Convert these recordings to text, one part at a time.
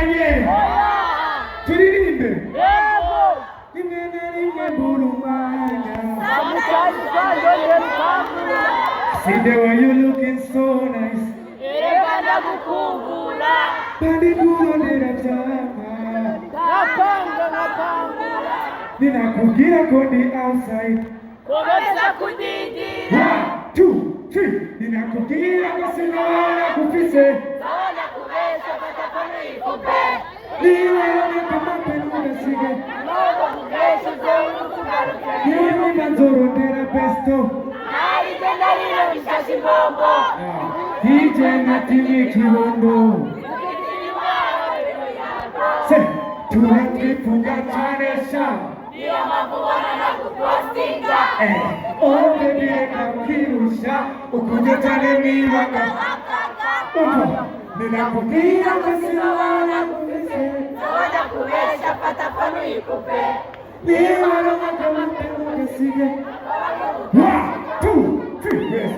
turirimbe turirimbe rimwe na rimwe mbura umwanya see the way you looking so nice kandi kurondera vyama ninakubwira ko ndi outside komeza kudidira 1 2 3 ninakubwira ko sinabona kufise naona kubesha patapano ikupe niwe kama penuga sige naona kubesha zeuru kugaruke niwe nanzorondera besto nari tendariro bishashi mbombo ije natimi kibondo se tunatwifunga cyane sha niyo mpamvu ubona nakupostinga oh baby kakirusha ukunje cyane mwibanga ninakubwira ko sinabona kufise naona kubesha patapano ikupe niwe kama penuga sige 1 2 3 yes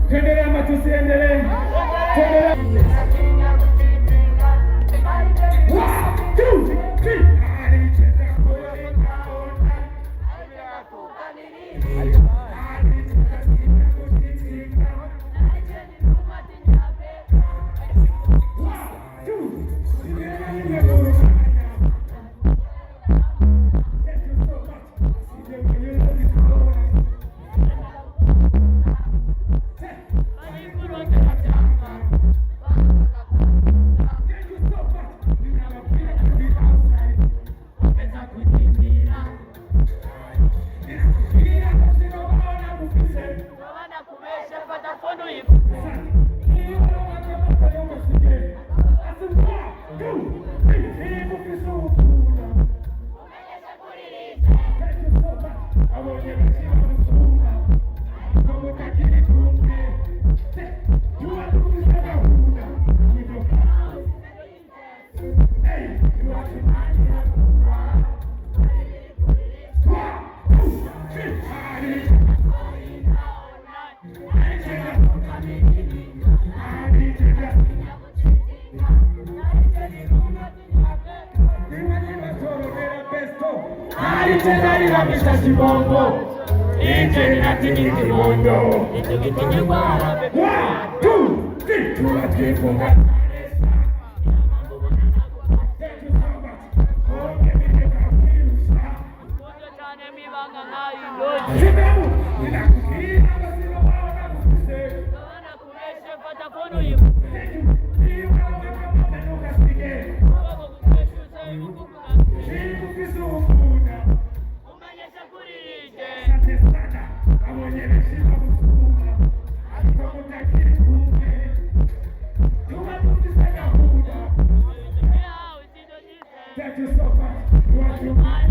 Tuendelee ama tusiendelee? Tuendelee. 1 2 3 Alichezalira misha chibongo Ije natiki kibondo 1 2 3 tunatwifunga Sibemu, ninakukiri agasilo wana kufise. Wana kubesha pataponu yikupe. Iyo waweka mapenu kasige. Wako kubesha uzayikukuka. Shiku kisukuna. Umanyesha kuririje. Asante sana, abonyele shiba musuma. Alikuwa mutakiri kume. Tuma tufise gahuda. Thank you so much. You are too much.